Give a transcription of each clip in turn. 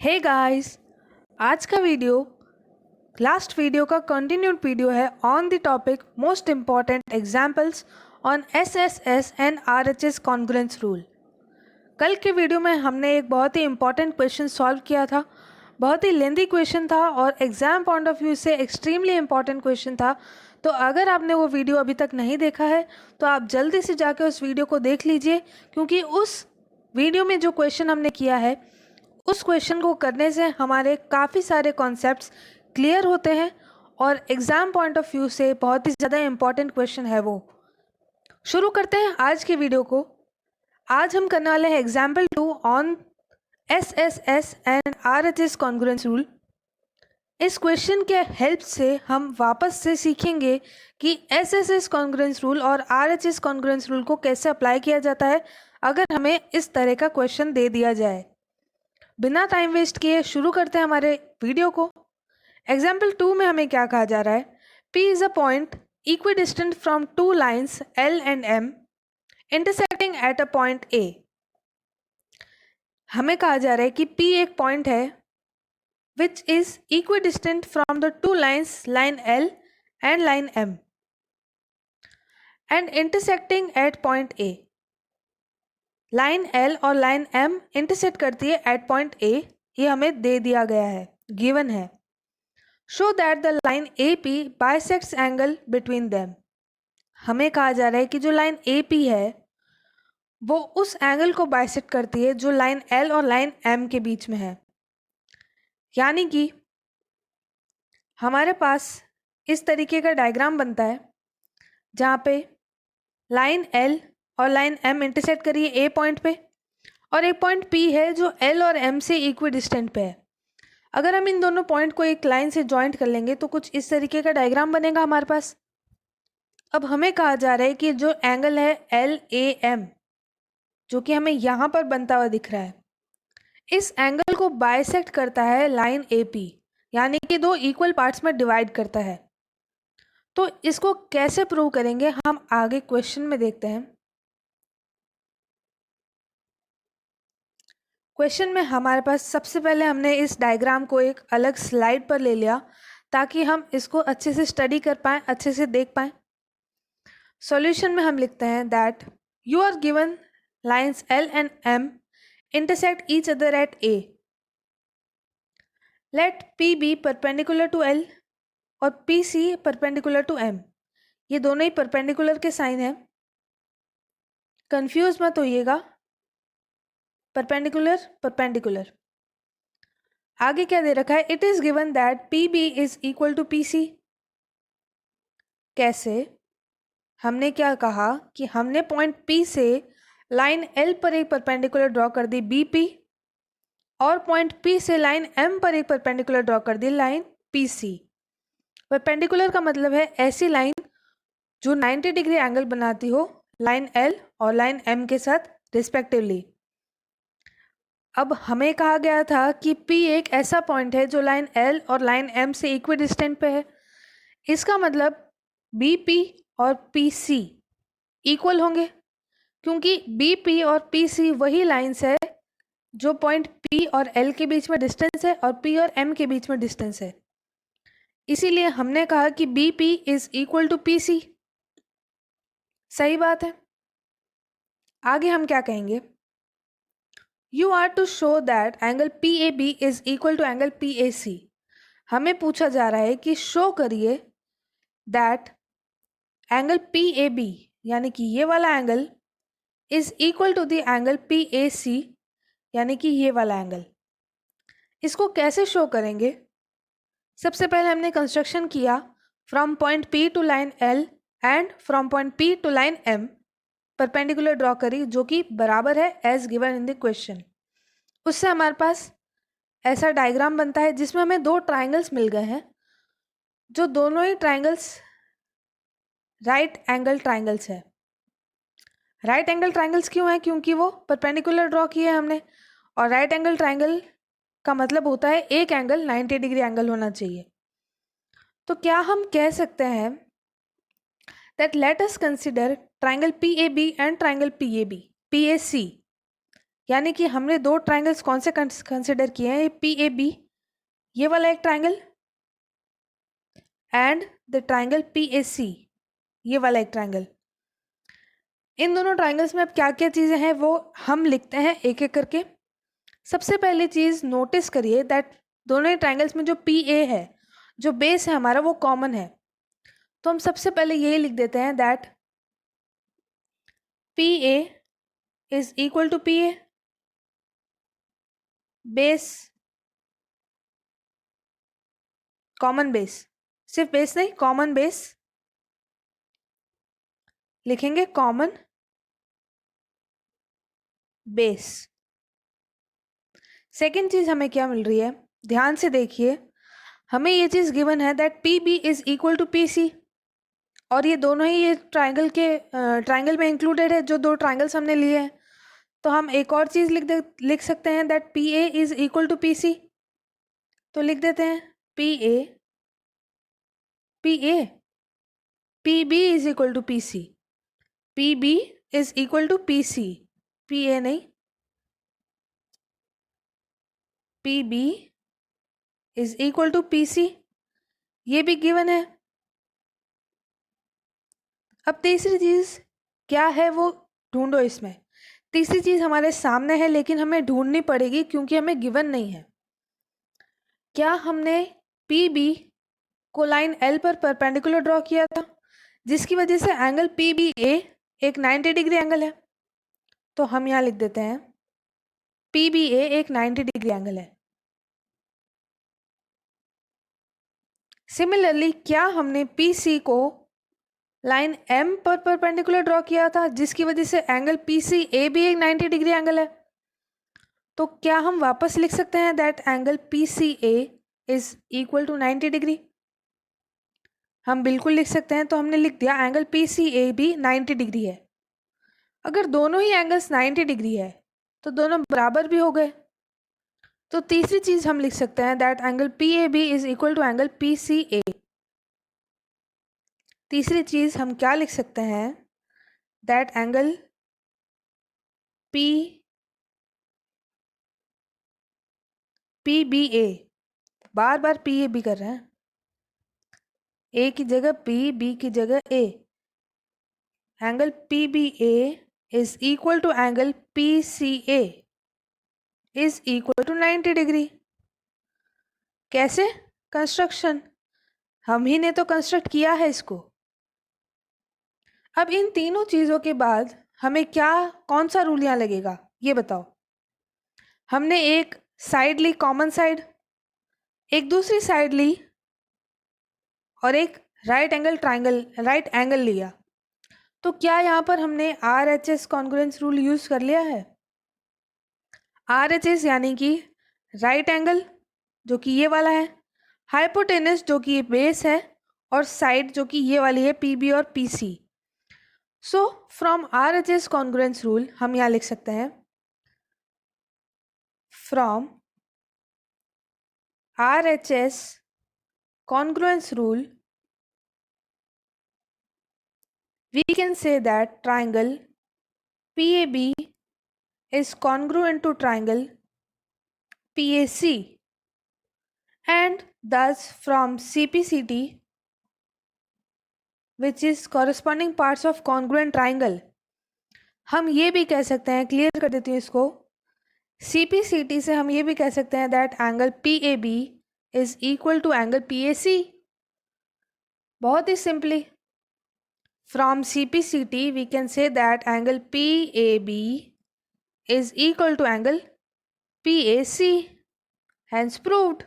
Hey guys, आज का video last video का कंटिन्यूड वीडियो है on the topic most important examples on SSS and RHS congruence rule. कल के video में हमने एक बहुत ही इम्पॉर्टेंट क्वेश्चन सॉल्व किया था। बहुत ही लेंदी क्वेश्चन था और एग्जाम पॉइंट ऑफ व्यू से एक्सट्रीमली इम्पॉर्टेंट क्वेश्चन था। तो अगर आपने वो वीडियो अभी तक नहीं देखा है तो आप जल्दी से जाकर उस वीडियो को देख लीजिए, क्योंकि उस वीडियो में जो क्वेश्चन हमने किया है उस क्वेश्चन को करने से हमारे काफ़ी सारे कॉन्सेप्ट्स क्लियर होते हैं और एग्ज़ाम पॉइंट ऑफ व्यू से बहुत ही ज़्यादा इम्पॉर्टेंट क्वेश्चन है वो। शुरू करते हैं आज के वीडियो को। आज हम करने वाले हैं example 2 on SSS and RHS congruence rule. इस क्वेश्चन के हेल्प से हम वापस से सीखेंगे कि एसएसएस कॉन्ग्रुएंस रूल और आरएचएस कॉन्ग्रुएंस रूल को कैसे अप्लाई किया जाता है अगर हमें इस तरह का क्वेश्चन दे दिया जाए। बिना टाइम वेस्ट किए शुरू करते हैं हमारे वीडियो को। एग्जाम्पल 2 में हमें क्या कहा जा रहा है? P is a point equidistant from two lines L and M intersecting at a point A। हमें कहा जा रहा है कि P एक पॉइंट है which is equidistant from the two lines line L and line M and intersecting at point A। Line L और line M intersect करती है एट पॉइंट A। ये हमें दे दिया गया है, गिवन है। Show that the line AP bisects angle between them. हमें कहा जा रहा है कि जो लाइन AP है वो उस एंगल को बाइसेक्ट करती है जो लाइन L और लाइन M के बीच में है। यानी कि हमारे पास इस तरीके का डायग्राम बनता है जहाँ पे लाइन L और लाइन M इंटरसेक्ट करिए A पॉइंट पे, और एक पॉइंट P है जो L और M से इक्वी डिस्टेंट पे है। अगर हम इन दोनों पॉइंट को एक लाइन से जॉइंट कर लेंगे तो कुछ इस तरीके का डायग्राम बनेगा हमारे पास। अब हमें कहा जा रहा है कि जो एंगल है LAM जो कि हमें यहाँ पर बनता हुआ दिख रहा है, इस एंगल को बाइसेक्ट करता है लाइन AP, यानी कि दो इक्वल पार्ट्स में डिवाइड करता है। तो इसको कैसे प्रूव करेंगे हम आगे क्वेश्चन में देखते हैं। क्वेश्चन में हमारे पास सबसे पहले हमने इस डायग्राम को एक अलग स्लाइड पर ले लिया ताकि हम इसको अच्छे से स्टडी कर पाएँ, अच्छे से देख पाएँ। सॉल्यूशन में हम लिखते हैं that you are given lines L and M intersect each other at A. Let P be perpendicular to L और PC perpendicular to M। ये दोनों ही परपेंडिकुलर के साइन है, कंफ्यूज मत होइएगा। Perpendicular perpendicular. आगे क्या दे रखा है? It is given that PB is equal to PC। कैसे? हमने क्या कहा कि हमने पॉइंट P से लाइन L पर एक परपेंडिकुलर ड्रॉ कर दी BP, और पॉइंट P से लाइन M पर एक परपेंडिकुलर ड्रॉ कर दी लाइन PC। परपेंडिकुलर का मतलब है ऐसी लाइन जो 90 डिग्री एंगल बनाती हो लाइन L और लाइन M के साथ रिस्पेक्टिवली। अब हमें कहा गया था कि P एक ऐसा पॉइंट है जो लाइन L और लाइन M से इक्वी डिस्टेंट पे है। इसका मतलब BP और PC इक्वल होंगे, क्योंकि BP और PC वही लाइन्स है जो पॉइंट P और L के बीच में डिस्टेंस है और P और M के बीच में डिस्टेंस है। इसीलिए हमने कहा कि BP is equal to PC। सही बात है। आगे हम क्या कहेंगे? You are to show that angle PAB is equal to angle PAC। हमें पूछा जा रहा है कि शो करिए दैट एंगल PAB यानी कि ये वाला angle is equal to the angle PAC यानी कि ये वाला एंगल। इसको कैसे शो करेंगे? सबसे पहले हमने कंस्ट्रक्शन किया from point P to line L and from point P to line M, perpendicular draw करी जो कि बराबर है as given in the question. उससे हमारे पास ऐसा डायग्राम बनता है जिसमें हमें दो ट्राइंगल्स मिल गए हैं, जो दोनों ही ट्राइंगल्स राइट एंगल ट्राइंगल्स है। राइट एंगल ट्राइंगल्स क्यों है? क्योंकि वो परपेंडिकुलर ड्रॉ किए हैं हमने, और राइट एंगल ट्राइंगल का मतलब होता है एक एंगल 90 डिग्री एंगल होना चाहिए। तो क्या हम कह सकते हैं that let us consider triangle PAB and triangle PAC। यानी कि हमने दो ट्राइंगल्स कौन से कंसिडर किए हैं, पी ए बी, ये वाला एक triangle, and the triangle P A C, ये वाला एक ट्राइंगल। इन दोनों ट्राइंगल्स में अब क्या क्या चीज़ें हैं वो हम लिखते हैं एक एक करके। सबसे पहली चीज़ नोटिस करिए दैट दोनों ही ट्राइंगल्स में जो पी ए है, जो बेस है हमारा, वो कॉमन है। तो हम सबसे पहले यही लिख देते हैं that P A is equal to P A base, common base, सिर्फ बेस नहीं, कॉमन बेस लिखेंगे, कॉमन बेस। सेकेंड चीज हमें क्या मिल रही है, ध्यान से देखिए, हमें ये चीज गिवन है that P B is equal to P C, और ये दोनों ही ये ट्राइंगल में इंक्लूडेड है, जो दो ट्राइंगल्स हमने लिए हैं। तो हम एक और चीज लिख सकते हैं that P A is equal to P C. तो लिख देते हैं P A P B is equal to P C, P B is equal to P C, P A नहीं, P B is equal to P C, ये भी given है। अब तीसरी चीज क्या है वो ढूंढो इसमें। तीसरी चीज हमारे सामने है लेकिन हमें ढूंढनी पड़ेगी क्योंकि हमें गिवन नहीं है। क्या हमने पी बी को लाइन एल पर परपेंडिकुलर ड्रॉ किया था, जिसकी वजह से एंगल पी बी ए एक 90 डिग्री एंगल है। तो हम यहाँ लिख देते हैं पी बी ए एक 90 डिग्री एंगल है। सिमिलरली क्या हमने पी सी को लाइन एम पर परपेंडिकुलर ड्रॉ किया था, जिसकी वजह से एंगल पी सी ए भी एक 90 डिग्री एंगल है। तो क्या हम वापस लिख सकते हैं that angle P C A is equal to 90 degree? हम बिल्कुल लिख सकते हैं। तो हमने लिख दिया एंगल पी सी ए भी 90 डिग्री है। अगर दोनों ही एंगल्स 90 डिग्री है तो दोनों बराबर भी हो गए। तो तीसरी चीज हम लिख सकते हैं that angle P A B is equal to angle P C A. तीसरी चीज हम क्या लिख सकते हैं that angle P B A, बार बार पी ए बी कर रहे हैं, ए की जगह पी, बी की जगह A, angle P B A is equal to angle P C A is equal to 90 degree. कैसे कंस्ट्रक्शन, हम ही ने तो कंस्ट्रक्ट किया है इसको। अब इन तीनों चीजों के बाद हमें क्या, कौन सा रूल यहाँ लगेगा ये बताओ। हमने एक साइड ली, कॉमन साइड, एक दूसरी साइड ली, और एक राइट एंगल लिया। तो क्या यहाँ पर हमने are H S congruence rule use कर लिया है? आर एच एस यानी कि राइट एंगल जो कि ये वाला है, हाइपोटेनस जो कि ये बेस है, और साइड जो कि ये वाली है पी बी और P C. So from R H S congruence rule हम यहाँ लिख सकते हैं from R H S congruence rule we can say that triangle PAB is congruent to triangle PAC, and thus from CPCT, which is corresponding parts of congruent triangle, हम ये भी कह सकते हैं, क्लियर कर देती हूँ इसको, CPCT से हम ये भी कह सकते हैं that angle PAB is equal to angle PAC। बहुत ही simply from CPCT we can say that angle PAB is equal to angle PAC, hence proved।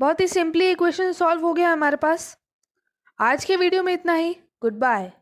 बहुत ही सिंपली इक्वेशन सॉल्व हो गया हमारे पास। आज के वीडियो में इतना ही। Good bye.